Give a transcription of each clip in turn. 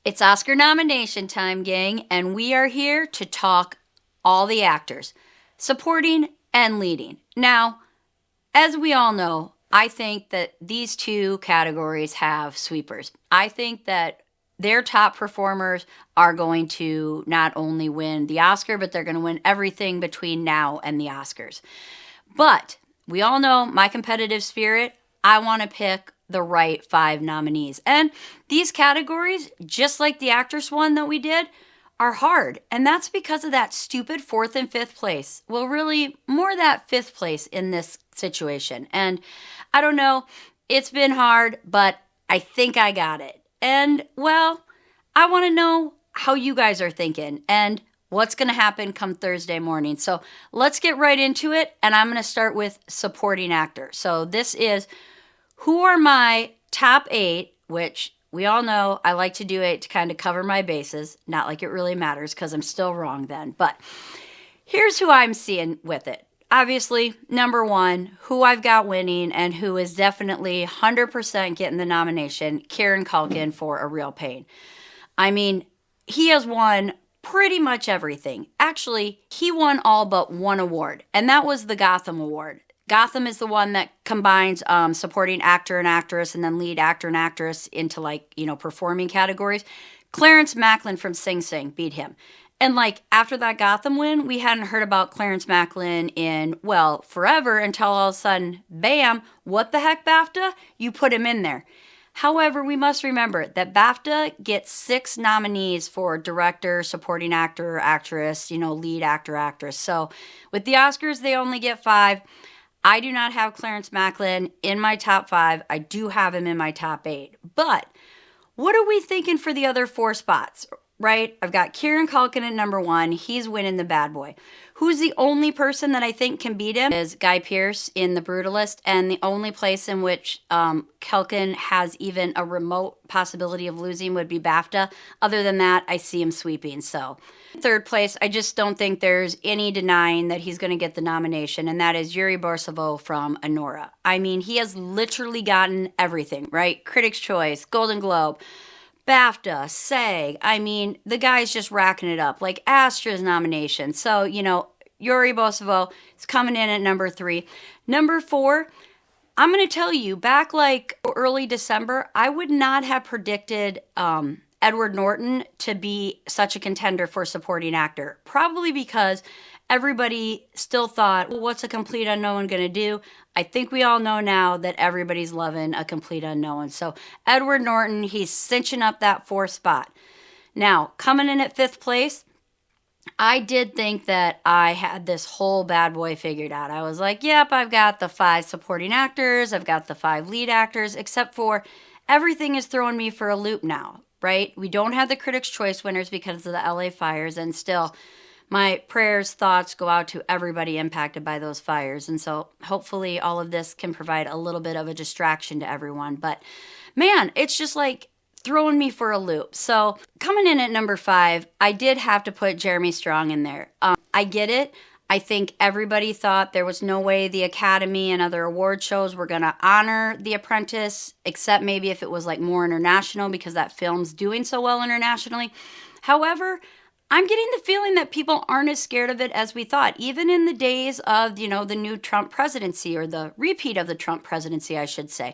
It's Oscar nomination time, gang, and we are here to talk all the actors, supporting and leading. Now, as we all know, I think that these two categories have sweepers. I think that their top performers are going to not only win the Oscar, but they're going to win everything between now and the Oscars. But we all know my competitive spirit. I want to pick the right 5 nominees. And these categories, just like the actress one that we did, are hard. And that's because of that stupid 4th and 5th place. Well, really, more that 5th place in this situation. And I don't know, it's been hard, but I think I got it. And, well, I want to know how you guys are thinking and what's going to happen come Thursday morning. So let's get right into it. And I'm going to start with supporting actor. So this is who are my top 8, which we all know I like to do 8 to kind of cover my bases. Not like it really matters because I'm still wrong then. But here's who I'm seeing with it. Obviously, number 1, who I've got winning and who is definitely 100% getting the nomination, Kieran Culkin for A Real Pain. I mean, he has won pretty much everything. Actually, he won all but one award, and that was the Gotham Award. Gotham is the one that combines supporting actor and actress and then lead actor and actress into performing categories. Clarence Macklin from Sing Sing beat him. And after that Gotham win, we hadn't heard about Clarence Macklin in, forever until all of a sudden, bam, what the heck, BAFTA? You put him in there. However, we must remember that BAFTA gets 6 nominees for director, supporting actor, actress, lead actor, actress. So with the Oscars, they only get 5. I do not have Clarence Macklin in my top 5. I do have him in my top 8. But what are we thinking for the other 4 spots, right? I've got Kieran Culkin at number 1. He's winning the bad boy. Who's the only person that I think can beat him is Guy Pearce in The Brutalist, and the only place in which Culkin has even a remote possibility of losing would be BAFTA. Other than that, I see him sweeping. So 3rd place, I just don't think there's any denying that he's going to get the nomination, and that is Yuri Borsavow from Anora. I mean, he has literally gotten everything, right? Critics' Choice, Golden Globe, BAFTA, SAG. I mean, the guy's just racking it up. Astra's nomination. So, Yuri Borsavow is coming in at number 3. Number 4, I'm going to tell you, back early December, I would not have predicted Edward Norton to be such a contender for supporting actor. Probably because everybody still thought, well, what's a complete unknown going to do? I think we all know now that everybody's loving a complete unknown. So Edward Norton, he's cinching up that 4th spot. Now, coming in at 5th place, I did think that I had this whole bad boy figured out. I was like, yep, I've got the 5 supporting actors. I've got the 5 lead actors, except for everything is throwing me for a loop now, right? We don't have the Critics' Choice winners because of the LA fires, and still my prayers, thoughts go out to everybody impacted by those fires. And so hopefully all of this can provide a little bit of a distraction to everyone. But man, it's just throwing me for a loop. So coming in at number 5, I did have to put Jeremy Strong in there. I get it. I think everybody thought there was no way the Academy and other award shows were going to honor The Apprentice, except maybe if it was more international because that film's doing so well internationally. However, I'm getting the feeling that people aren't as scared of it as we thought, even in the days of, the new Trump presidency, or the repeat of the Trump presidency, I should say.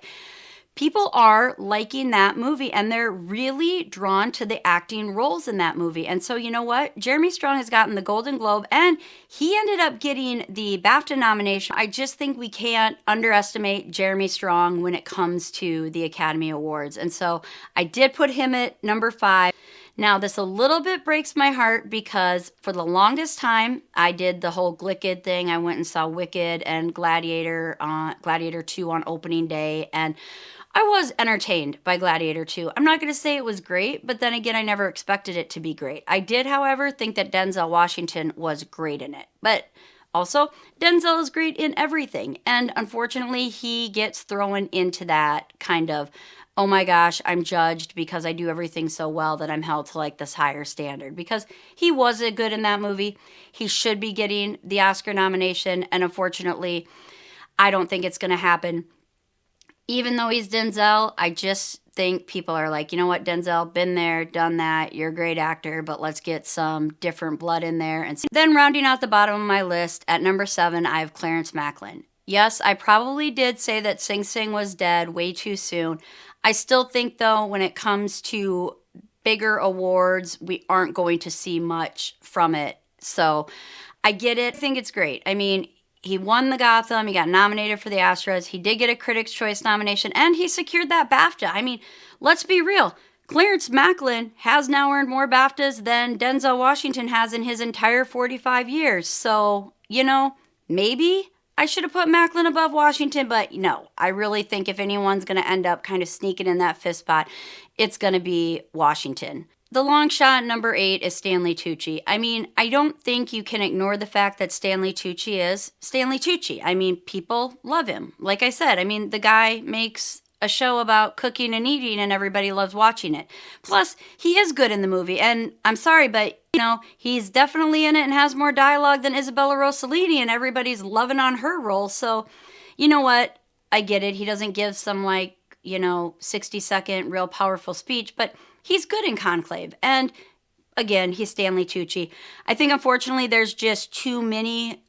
People are liking that movie, and they're really drawn to the acting roles in that movie. And so, you know what? Jeremy Strong has gotten the Golden Globe, and he ended up getting the BAFTA nomination. I just think we can't underestimate Jeremy Strong when it comes to the Academy Awards. And so I did put him at number 5. Now, this a little bit breaks my heart because for the longest time, I did the whole Glicked thing. I went and saw Wicked and Gladiator 2 on opening day, and I was entertained by Gladiator 2. I'm not going to say it was great, but then again, I never expected it to be great. I did, however, think that Denzel Washington was great in it. But also, Denzel is great in everything, and unfortunately, he gets thrown into that kind of, oh my gosh, I'm judged because I do everything so well that I'm held to this higher standard. Because he was good in that movie. He should be getting the Oscar nomination, and unfortunately, I don't think it's going to happen. Even though he's Denzel, I just think people are like, you know what, Denzel, been there, done that. You're a great actor, but let's get some different blood in there. And then rounding out the bottom of my list, at number 7, I have Clarence Macklin. Yes, I probably did say that Sing Sing was dead way too soon. I still think, though, when it comes to bigger awards, we aren't going to see much from it. So I get it. I think it's great. I mean, he won the Gotham. He got nominated for the Astros. He did get a Critics' Choice nomination, and he secured that BAFTA. I mean, let's be real. Clarence Macklin has now earned more BAFTAs than Denzel Washington has in his entire 45 years. So, you know, maybe I should have put Macklin above Washington, but no. I really think if anyone's going to end up kind of sneaking in that fifth spot, it's going to be Washington. The long shot, number 8, is Stanley Tucci. I mean, I don't think you can ignore the fact that Stanley Tucci is Stanley Tucci. I mean, people love him. Like I said, I mean, the guy makes a show about cooking and eating and everybody loves watching it. Plus, he is good in the movie. And I'm sorry, but, you know, he's definitely in it and has more dialogue than Isabella Rossellini, and everybody's loving on her role. So, you know what? I get it. He doesn't give some, 60-second real powerful speech, but he's good in Conclave. And again, he's Stanley Tucci. I think, unfortunately, there's just too many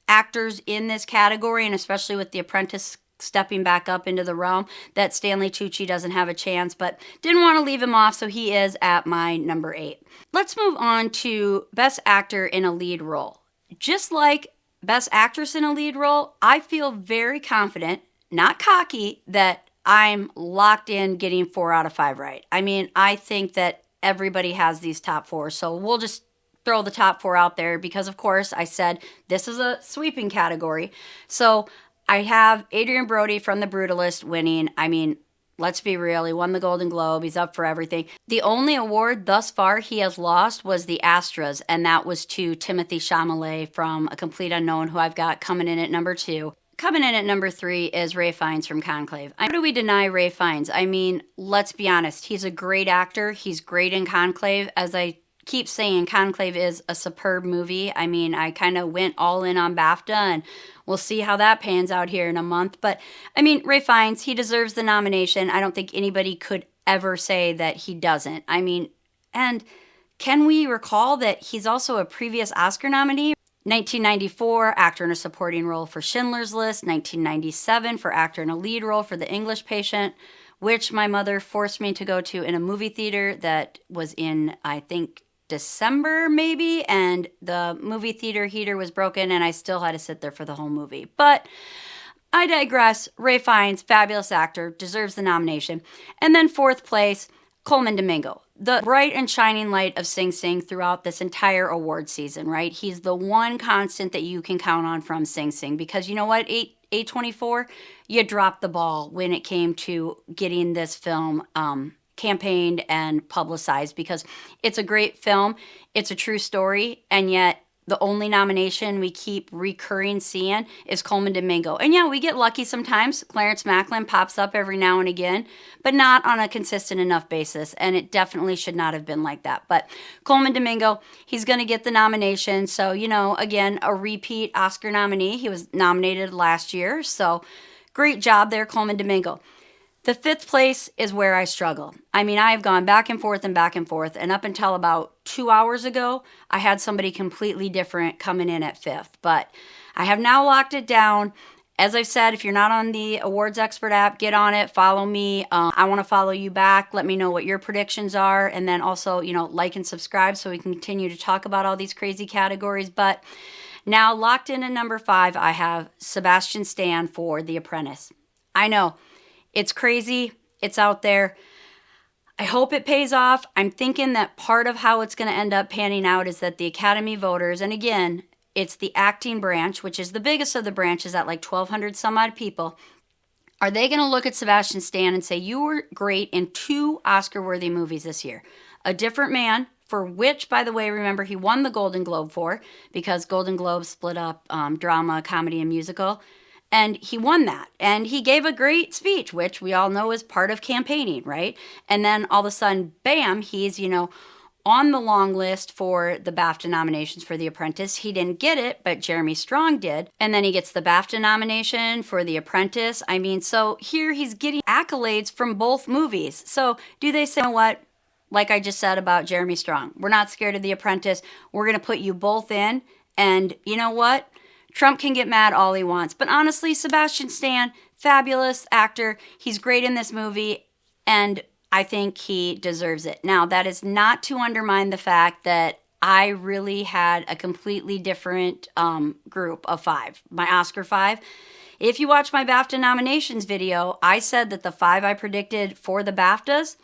actors in this category, and especially with The Apprentice stepping back up into the realm, that Stanley Tucci doesn't have a chance, but didn't want to leave him off, so he is at my number 8. Let's move on to Best Actor in a Lead Role. Just like Best Actress in a Lead Role, I feel very confident, not cocky, that I'm locked in getting 4 out of 5 right. I mean, I think that everybody has these top 4, so we'll just throw the top 4 out there because, of course, I said this is a sweeping category. So I have Adrian Brody from The Brutalist winning. I mean, let's be real. He won the Golden Globe. He's up for everything. The only award thus far he has lost was the Astras, and that was to Timothée Chalamet from A Complete Unknown, who I've got coming in at number 2. Coming in at number 3 is Ralph Fiennes from Conclave. How do we deny Ralph Fiennes? I mean, let's be honest. He's a great actor. He's great in Conclave. As I keep saying, Conclave is a superb movie. I mean, I kind of went all in on BAFTA, and we'll see how that pans out here in a month. But, I mean, Ralph Fiennes, he deserves the nomination. I don't think anybody could ever say that he doesn't. I mean, and can we recall that he's also a previous Oscar nominee? 1994, actor in a supporting role for Schindler's List. 1997, for actor in a lead role for The English Patient, which my mother forced me to go to in a movie theater that was in, I think, December maybe, and the movie theater heater was broken and I still had to sit there for the whole movie. But I digress. Ralph Fiennes, fabulous actor, deserves the nomination. And then 4th place, Colman Domingo, the bright and shining light of Sing Sing throughout this entire award season, right? He's the one constant that you can count on from Sing Sing, because you know what, A24, you dropped the ball when it came to getting this film campaigned and publicized, because it's a great film, it's a true story, and yet the only nomination we keep recurring seeing is Colman Domingo. And yeah, we get lucky sometimes. Clarence Macklin pops up every now and again, but not on a consistent enough basis, and it definitely should not have been like that. But Colman Domingo, he's going to get the nomination, so, you know, again, a repeat Oscar nominee. He was nominated last year, so great job there, Colman Domingo. The 5th place is where I struggle. I mean, I have gone back and forth, and up until about 2 hours ago, I had somebody completely different coming in at 5th. But I have now locked it down. As I've said, if you're not on the Awards Expert app, get on it, follow me. I want to follow you back. Let me know what your predictions are. And then also, you know, like and subscribe so we can continue to talk about all these crazy categories. But now locked in at number 5, I have Sebastian Stan for The Apprentice. I know. It's crazy. It's out there. I hope it pays off. I'm thinking that part of how it's going to end up panning out is that the Academy voters, and again, it's the acting branch, which is the biggest of the branches at like 1,200 some odd people. Are they going to look at Sebastian Stan and say, you were great in 2 Oscar-worthy movies this year? A Different Man, for which, by the way, remember, he won the Golden Globe for, because Golden Globe split up drama, comedy, and musical. And he won that. And he gave a great speech, which we all know is part of campaigning, right? And then all of a sudden, bam, he's, you know, on the long list for the BAFTA nominations for The Apprentice. He didn't get it, but Jeremy Strong did. And then he gets the BAFTA nomination for The Apprentice. I mean, so here he's getting accolades from both movies. So do they say, you know what? Like I just said about Jeremy Strong, we're not scared of The Apprentice. We're going to put you both in. And you know what? Trump can get mad all he wants. But honestly, Sebastian Stan, fabulous actor. He's great in this movie. And I think he deserves it. Now, that is not to undermine the fact that I really had a completely different group of 5, my Oscar 5. If you watch my BAFTA nominations video, I said that the 5 I predicted for the BAFTAs,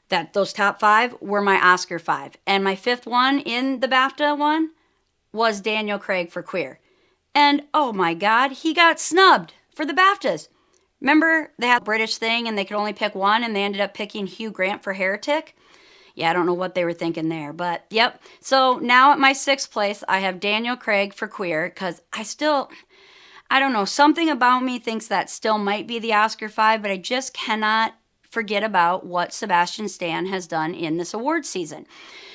that those top 5 were my Oscar 5. And my 5th one in the BAFTA one was Daniel Craig for Queer. And oh my God, he got snubbed for the BAFTAs. Remember, they had a British thing and they could only pick one, and they ended up picking Hugh Grant for Heretic? Yeah, I don't know what they were thinking there, but yep. So now at my 6th place, I have Daniel Craig for Queer, because I don't know, something about me thinks that still might be the Oscar 5, but I just cannot forget about what Sebastian Stan has done in this awards season.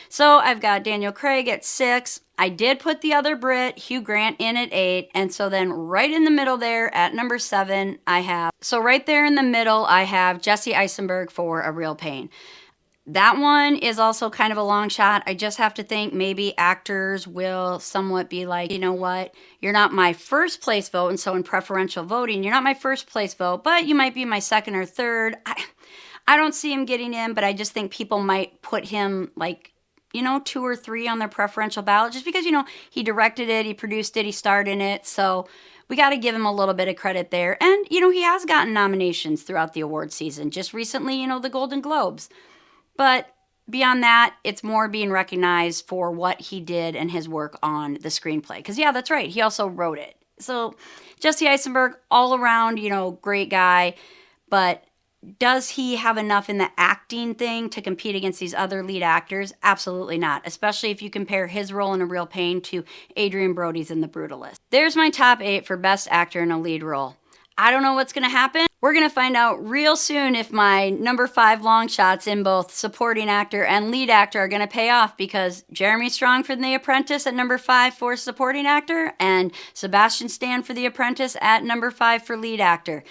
So I've got Daniel Craig at 6. I did put the other Brit, Hugh Grant, in at 8. And so then right in the middle there at number 7, right there in the middle, I have Jesse Eisenberg for A Real Pain. That one is also kind of a long shot. I just have to think maybe actors will somewhat be like, you know what, you're not my first place vote. And so in preferential voting, you're not my first place vote, but you might be my second or third. I don't see him getting in, but I just think people might put him like, 2 or 3 on their preferential ballot, just because, he directed it, he produced it, he starred in it. So we got to give him a little bit of credit there. And, he has gotten nominations throughout the award season. Just recently, the Golden Globes. But beyond that, it's more being recognized for what he did and his work on the screenplay. Because, yeah, that's right. He also wrote it. So Jesse Eisenberg, all around, great guy. But does he have enough in the acting thing to compete against these other lead actors? Absolutely not, especially if you compare his role in A Real Pain to Adrian Brody's in The Brutalist. There's my top 8 for Best Actor in a Lead Role. I don't know what's going to happen. We're going to find out real soon if my number 5 long shots in both supporting actor and lead actor are going to pay off, because Jeremy Strong for The Apprentice at number 5 for supporting actor, and Sebastian Stan for The Apprentice at number 5 for lead actor.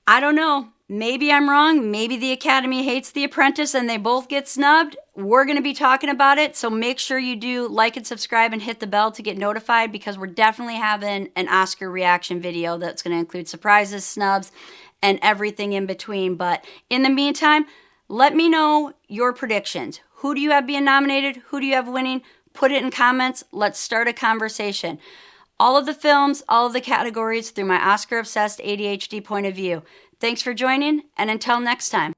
I don't know. Maybe I'm wrong. Maybe the Academy hates The Apprentice and they both get snubbed. We're going to be talking about it, so make sure you do like and subscribe and hit the bell to get notified, because we're definitely having an Oscar reaction video that's going to include surprises, snubs, and everything in between. But in the meantime, let me know your predictions. Who do you have being nominated? Who do you have winning? Put it in comments. Let's start a conversation. All of the films, all of the categories through my Oscar-obsessed ADHD point of view. Thanks for joining, and until next time.